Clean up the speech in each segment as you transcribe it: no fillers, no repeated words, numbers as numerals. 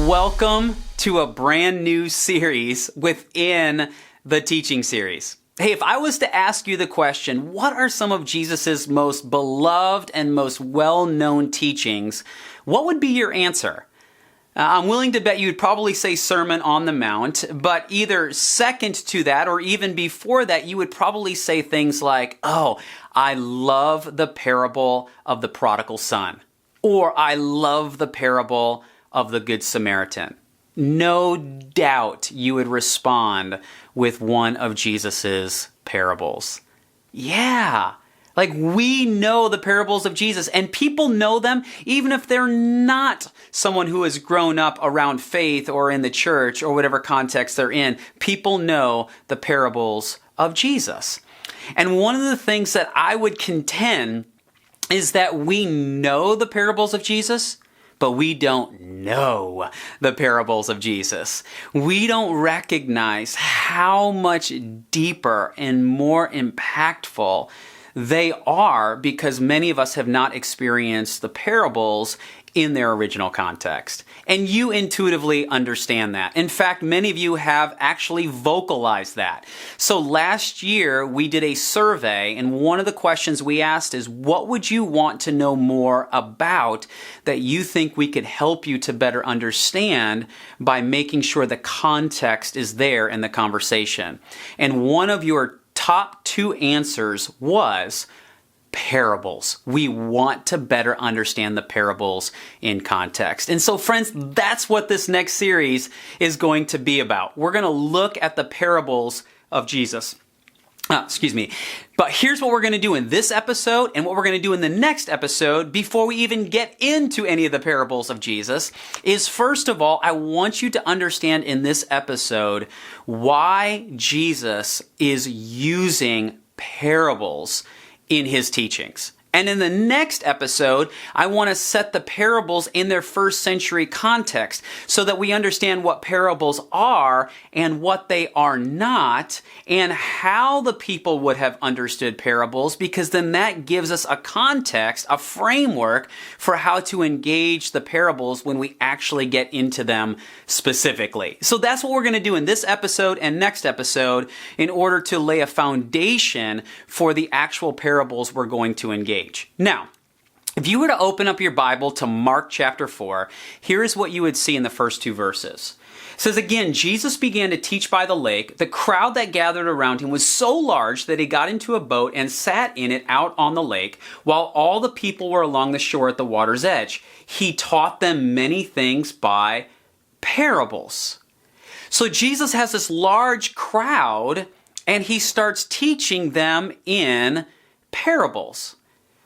Welcome to a brand new series within the teaching series. Hey, if I was to ask you the question, what are some of Jesus's most beloved and most well-known teachings, what would be your answer? I'm willing to bet you'd probably say Sermon on the Mount, but either second to that or even before that, you would probably say things like, oh, I love the parable of the prodigal son, or I love the parable of the Good Samaritan. No doubt you would respond with one of Jesus's parables. Yeah, like we know the parables of Jesus, and people know them even if they're not someone who has grown up around faith or in the church or whatever context they're in. People know the parables of Jesus. And one of the things that I would contend is that we know the parables of Jesus, but we don't know the parables of Jesus. We don't recognize how much deeper and more impactful they are because many of us have not experienced the parables in their original context. And you intuitively understand that. In fact, many of you have actually vocalized that. So last year, we did a survey, and one of the questions we asked is, what would you want to know more about that you think we could help you to better understand by making sure the context is there in the conversation? And one of your top two answers was parables. We want to better understand the parables in context. And so, friends, that's what this next series is going to be about. We're going to look at the parables of Jesus. But here's what we're going to do in this episode and what we're going to do in the next episode before we even get into any of the parables of Jesus is, first of all, I want you to understand in this episode why Jesus is using parables in his teachings. And in the next episode, I want to set the parables in their first century context so that we understand what parables are and what they are not and how the people would have understood parables, because then that gives us a context, a framework for how to engage the parables when we actually get into them specifically. So that's what we're going to do in this episode and next episode in order to lay a foundation for the actual parables we're going to engage. Now, if you were to open up your Bible to Mark chapter 4, here is what you would see in the first two verses. It says, again, Jesus began to teach by the lake. The crowd that gathered around him was so large that he got into a boat and sat in it out on the lake, while all the people were along the shore at the water's edge. He taught them many things by parables. So Jesus has this large crowd, and he starts teaching them in parables.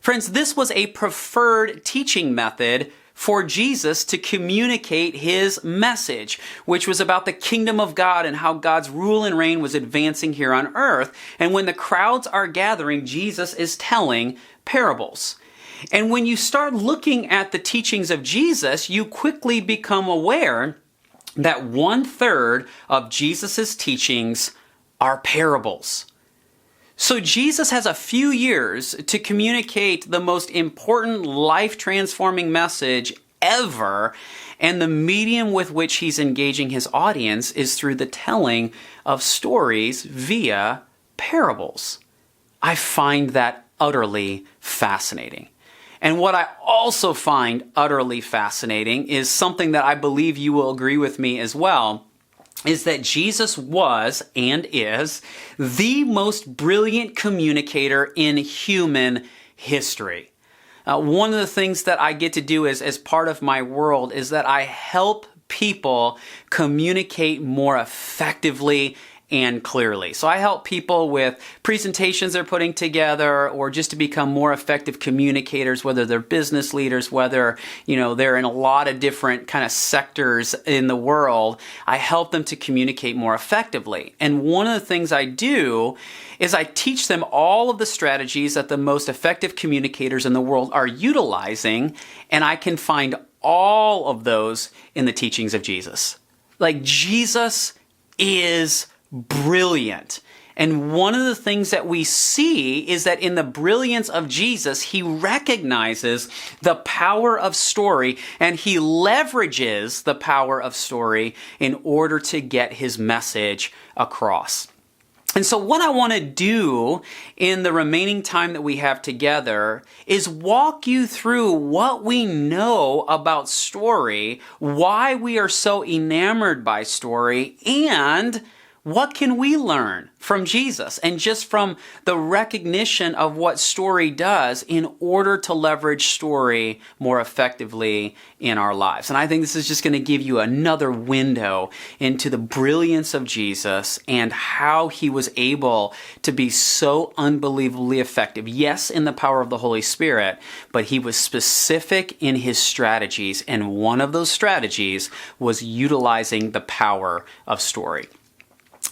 Friends, this was a preferred teaching method for Jesus to communicate his message, which was about the kingdom of God and how God's rule and reign was advancing here on earth. And when the crowds are gathering, Jesus is telling parables. And when you start looking at the teachings of Jesus, you quickly become aware that 1/3 of Jesus' teachings are parables. So Jesus has a few years to communicate the most important life-transforming message ever, and the medium with which he's engaging his audience is through the telling of stories via parables. I find that utterly fascinating. And what I also find utterly fascinating is something that I believe you will agree with me as well, is that Jesus was and is the most brilliant communicator in human history. One of the things that I get to do as part of my world is that I help people communicate more effectively and clearly. So I help people with presentations they're putting together or just to become more effective communicators, whether they're business leaders, whether, they're in a lot of different kind of sectors in the world. I help them to communicate more effectively. And one of the things I do is I teach them all of the strategies that the most effective communicators in the world are utilizing, and I can find all of those in the teachings of Jesus. Like, Jesus is brilliant. And one of the things that we see is that in the brilliance of Jesus, he recognizes the power of story and he leverages the power of story in order to get his message across. And so what I want to do in the remaining time that we have together is walk you through what we know about story, why we are so enamored by story, and what can we learn from Jesus and just from the recognition of what story does in order to leverage story more effectively in our lives. And I think this is just going to give you another window into the brilliance of Jesus and how he was able to be so unbelievably effective. Yes, in the power of the Holy Spirit, but he was specific in his strategies. And one of those strategies was utilizing the power of story.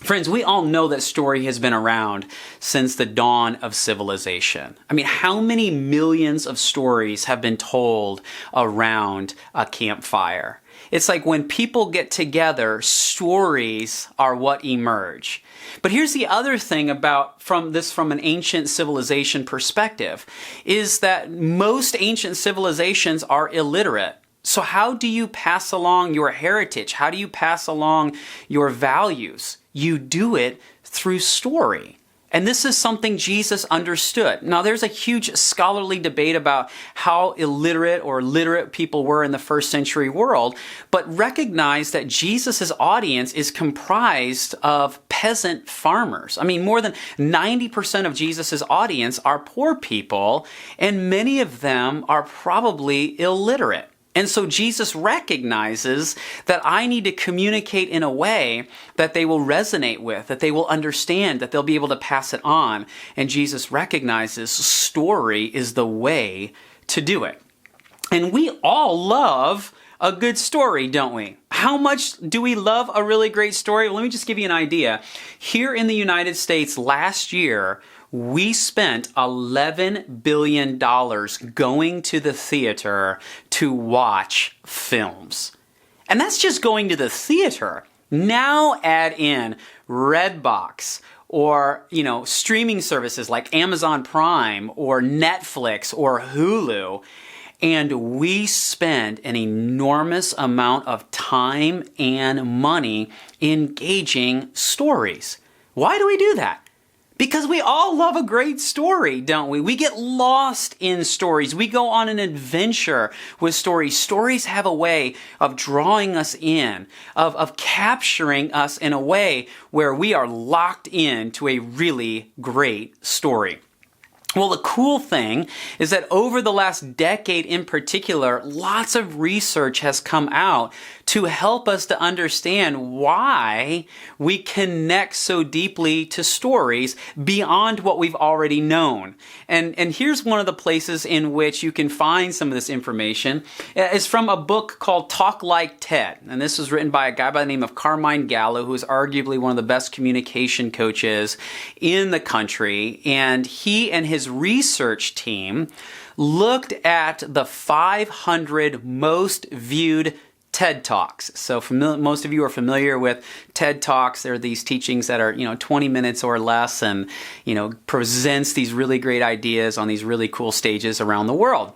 Friends, we all know that story has been around since the dawn of civilization. I mean, how many millions of stories have been told around a campfire? It's like when people get together, stories are what emerge. But here's the other thing about from an ancient civilization perspective, is that most ancient civilizations are illiterate. So how do you pass along your heritage? How do you pass along your values? You do it through story. And this is something Jesus understood. Now, there's a huge scholarly debate about how illiterate or literate people were in the first century world, but recognize that Jesus' audience is comprised of peasant farmers. I mean, more than 90% of Jesus' audience are poor people, and many of them are probably illiterate. And so Jesus recognizes that I need to communicate in a way that they will resonate with, that they will understand, that they'll be able to pass it on. And Jesus recognizes story is the way to do it. And we all love a good story, don't we? How much do we love a really great story? Well, let me just give you an idea. Here in the United States last year, we spent $11 billion going to the theater to watch films. And that's just going to the theater. Now add in Redbox or, streaming services like Amazon Prime or Netflix or Hulu. And we spend an enormous amount of time and money engaging stories. Why do we do that? Because we all love a great story, don't we? We get lost in stories. We go on an adventure with stories. Stories have a way of drawing us in, of capturing us in a way where we are locked into a really great story. Well, the cool thing is that over the last decade in particular, lots of research has come out to help us to understand why we connect so deeply to stories beyond what we've already known. And here's one of the places in which you can find some of this information. It's from a book called Talk Like TED. And this was written by a guy by the name of Carmine Gallo, who is arguably one of the best communication coaches in the country. And he and his research team looked at the 500 most viewed TED Talks. So most of you are familiar with TED Talks. They're these teachings that are, 20 minutes or less and, presents these really great ideas on these really cool stages around the world.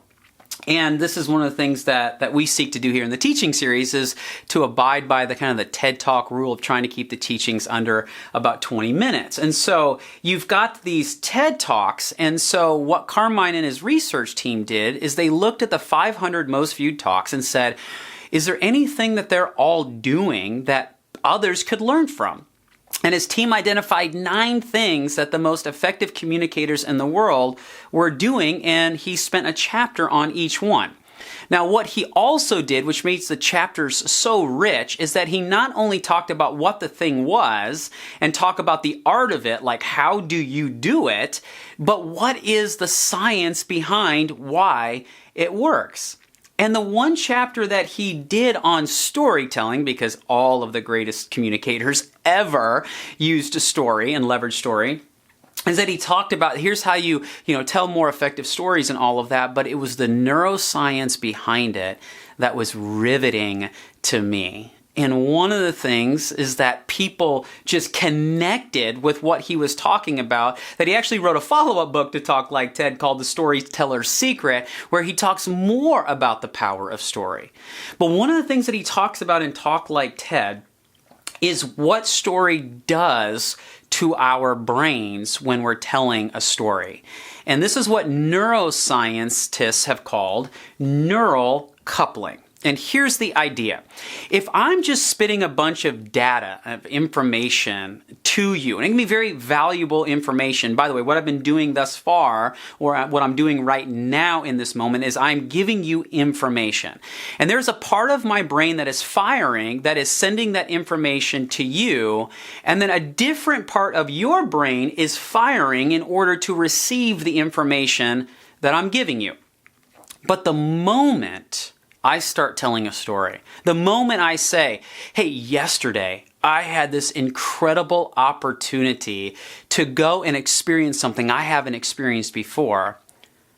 And this is one of the things that we seek to do here in the teaching series is to abide by the kind of the TED Talk rule of trying to keep the teachings under about 20 minutes. And so you've got these TED Talks. And so what Carmine and his research team did is they looked at the 500 most viewed talks and said, is there anything that they're all doing that others could learn from? And his team identified 9 things that the most effective communicators in the world were doing, and he spent a chapter on each one. Now, what he also did, which makes the chapters so rich, is that he not only talked about what the thing was and talk about the art of it, like how do you do it, but what is the science behind why it works. And the one chapter that he did on storytelling, because all of the greatest communicators ever used a story and leveraged story, is that he talked about here's how you tell more effective stories and all of that, but it was the neuroscience behind it that was riveting to me. And one of the things is that people just connected with what he was talking about, that he actually wrote a follow-up book to Talk Like Ted called The Storyteller's Secret, where he talks more about the power of story. But one of the things that he talks about in Talk Like Ted is what story does to our brains when we're telling a story. And this is what neuroscientists have called neural coupling. And here's the idea. If I'm just spitting a bunch of data, of information to you, and it can be very valuable information. By the way, what I've been doing thus far, or what I'm doing right now in this moment, is I'm giving you information. And there's a part of my brain that is firing, that is sending that information to you, and then a different part of your brain is firing in order to receive the information that I'm giving you. But the moment I start telling a story, the moment I say, hey, yesterday I had this incredible opportunity to go and experience something I haven't experienced before,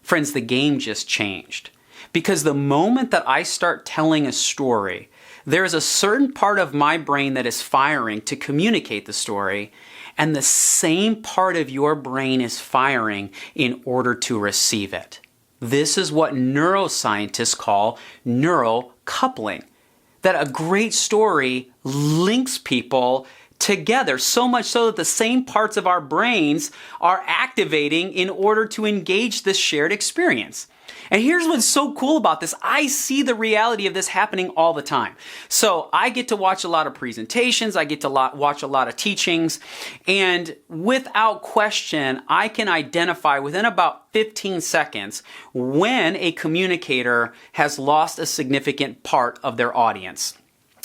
friends, the game just changed. Because the moment that I start telling a story, there is a certain part of my brain that is firing to communicate the story, and the same part of your brain is firing in order to receive it. This is what neuroscientists call neural coupling. That a great story links people together, so much so that the same parts of our brains are activating in order to engage this shared experience. And here's what's so cool about this. I see the reality of this happening all the time. So I get to watch a lot of presentations, I get to watch a lot of teachings, and without question, I can identify within about 15 seconds when a communicator has lost a significant part of their audience.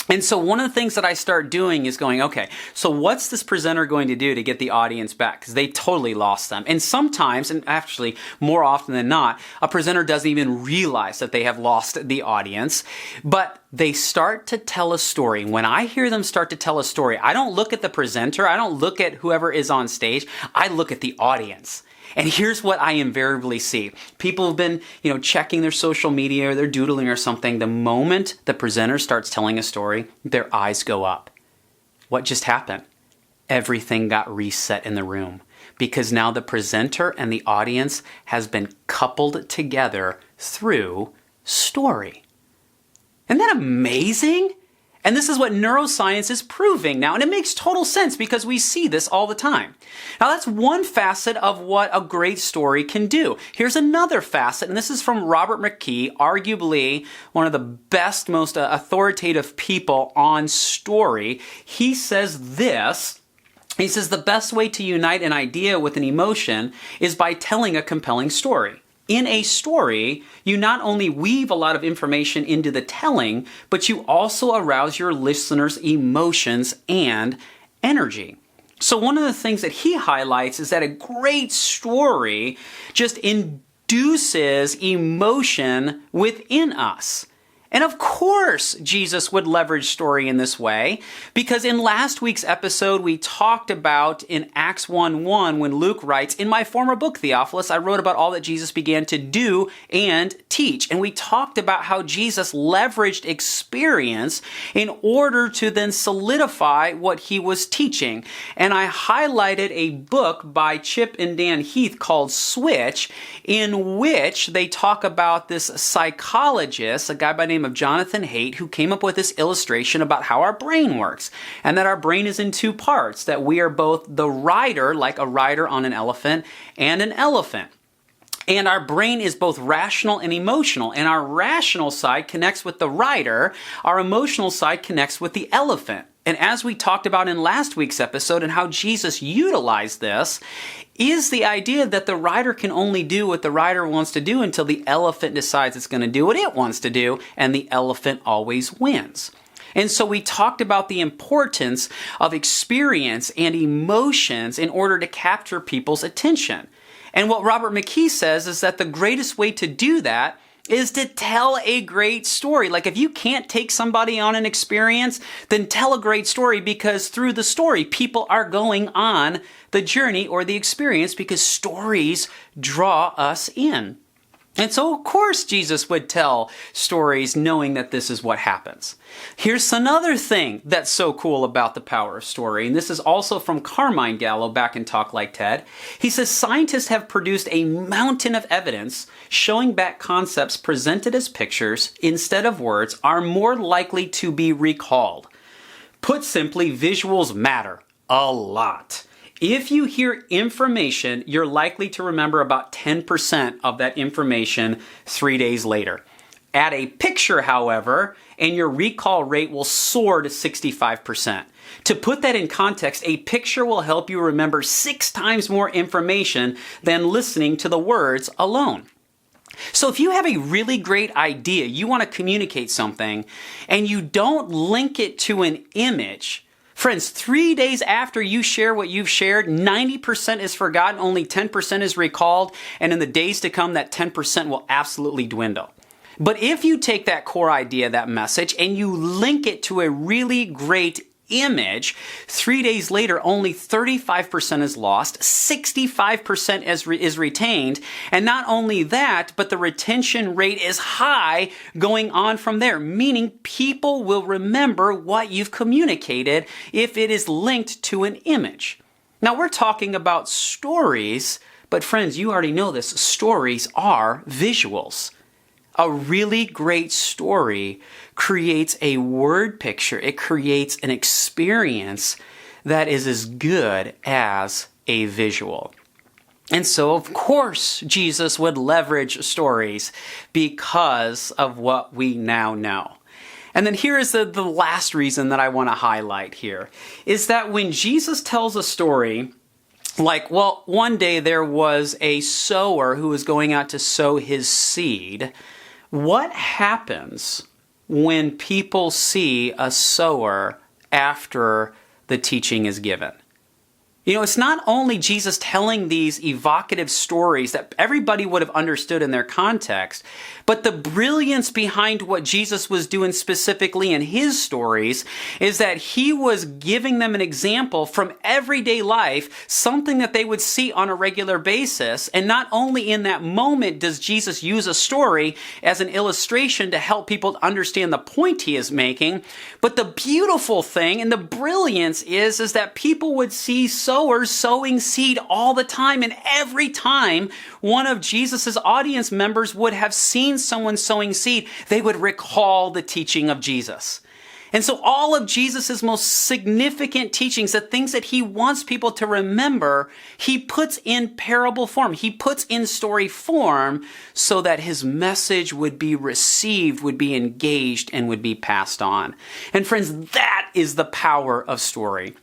And so one of the things that I start doing is going, okay, so what's this presenter going to do to get the audience back? Because they totally lost them. And sometimes, and actually more often than not, a presenter doesn't even realize that they have lost the audience, but they start to tell a story. When I hear them start to tell a story, I don't look at the presenter, I don't look at whoever is on stage, I look at the audience. And here's what I invariably see. People have been, checking their social media or they're doodling or something. The moment the presenter starts telling a story, their eyes go up. What just happened? Everything got reset in the room because now the presenter and the audience has been coupled together through story. Isn't that amazing? And this is what neuroscience is proving now. And it makes total sense because we see this all the time. Now that's one facet of what a great story can do. Here's another facet, and this is from Robert McKee, arguably one of the best, most authoritative people on story. He says this. He says the best way to unite an idea with an emotion is by telling a compelling story. In a story, you not only weave a lot of information into the telling, but you also arouse your listeners' emotions and energy. So one of the things that he highlights is that a great story just induces emotion within us. And of course, Jesus would leverage story in this way, because in last week's episode, we talked about in Acts 1:1, when Luke writes, in my former book, Theophilus, I wrote about all that Jesus began to do and teach. And we talked about how Jesus leveraged experience in order to then solidify what he was teaching. And I highlighted a book by Chip and Dan Heath called Switch, in which they talk about this psychologist, a guy by the name of Jonathan Haidt, who came up with this illustration about how our brain works, and that our brain is in two parts, that we are both the rider, like a rider on an elephant, and an elephant. And our brain is both rational and emotional, and our rational side connects with the rider, our emotional side connects with the elephant. And as we talked about in last week's episode and how Jesus utilized this, is the idea that the rider can only do what the rider wants to do until the elephant decides it's going to do what it wants to do, and the elephant always wins. And so we talked about the importance of experience and emotions in order to capture people's attention. And what Robert McKee says is that the greatest way to do that is to tell a great story. Like if you can't take somebody on an experience, then tell a great story, because through the story, people are going on the journey or the experience because stories draw us in. And so, of course, Jesus would tell stories knowing that this is what happens. Here's another thing that's so cool about the power of story, and this is also from Carmine Gallo back in Talk Like TED. He says, scientists have produced a mountain of evidence showing that concepts presented as pictures instead of words are more likely to be recalled. Put simply, visuals matter a lot. If you hear information, you're likely to remember about 10% of that information 3 days later. Add a picture, however, and your recall rate will soar to 65%. To put that in context, a picture will help you remember 6 times more information than listening to the words alone. So if you have a really great idea, you want to communicate something, and you don't link it to an image, friends, 3 days after you share what you've shared, 90% is forgotten, only 10% is recalled, and in the days to come, that 10% will absolutely dwindle. But if you take that core idea, that message, and you link it to a really great image, 3 days later, only 35% is lost, 65% is retained, and not only that, but the retention rate is high going on from there, meaning people will remember what you've communicated if it is linked to an image. Now, we're talking about stories, but friends, you already know this, stories are visuals. A really great story creates a word picture. It creates an experience that is as good as a visual. And so, of course, Jesus would leverage stories because of what we now know. And then here is the last reason that I want to highlight here, is that when Jesus tells a story, like, well, one day there was a sower who was going out to sow his seed. What happens when people see a sower after the teaching is given? You know, it's not only Jesus telling these evocative stories that everybody would have understood in their context, but the brilliance behind what Jesus was doing specifically in his stories is that he was giving them an example from everyday life, something that they would see on a regular basis. And not only in that moment does Jesus use a story as an illustration to help people understand the point he is making, but the beautiful thing and the brilliance is that people would see sowers sowing seed all the time, and every time one of Jesus's audience members would have seen someone sowing seed, they would recall the teaching of Jesus. And so all of Jesus's most significant teachings, the things that he wants people to remember, he puts in parable form. He puts in story form so that his message would be received, would be engaged, and would be passed on. And friends, that is the power of story.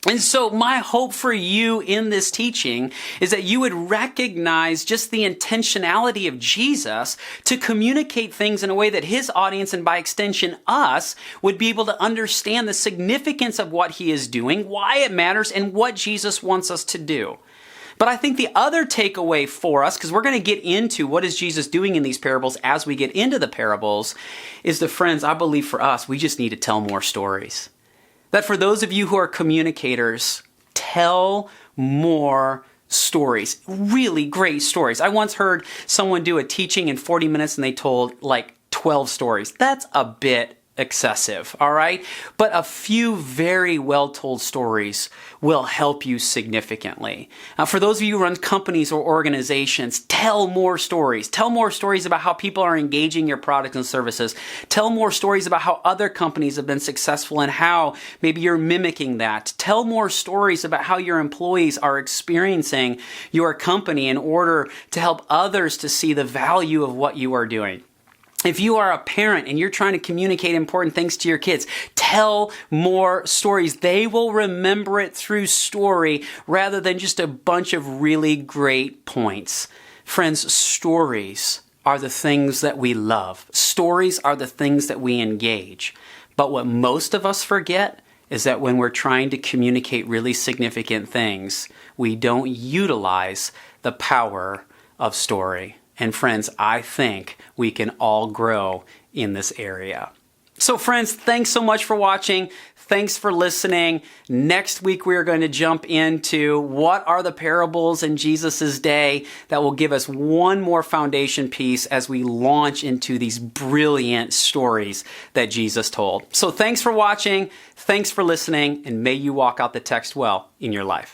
And so my hope for you in this teaching is that you would recognize just the intentionality of Jesus to communicate things in a way that his audience, and by extension us, would be able to understand the significance of what he is doing, why it matters, and what Jesus wants us to do. But I think the other takeaway for us, because we're going to get into what is Jesus doing in these parables as we get into the parables, is that, friends, I believe for us, we just need to tell more stories. That for those of you who are communicators, tell more stories, really great stories. I once heard someone do a teaching in 40 minutes and they told like 12 stories. That's a bit excessive, all right? But a few very well-told stories will help you significantly. For those of you who run companies or organizations, tell more stories. Tell more stories about how people are engaging your products and services. Tell more stories about how other companies have been successful and how maybe you're mimicking that. Tell more stories about how your employees are experiencing your company in order to help others to see the value of what you are doing. If you are a parent and you're trying to communicate important things to your kids, tell more stories. They will remember it through story rather than just a bunch of really great points. Friends, stories are the things that we love. Stories are the things that we engage. But what most of us forget is that when we're trying to communicate really significant things, we don't utilize the power of story. And friends, I think we can all grow in this area. So friends, thanks so much for watching. Thanks for listening. Next week, we are going to jump into what are the parables in Jesus' day that will give us one more foundation piece as we launch into these brilliant stories that Jesus told. So thanks for watching. Thanks for listening, and may you walk out the text well in your life.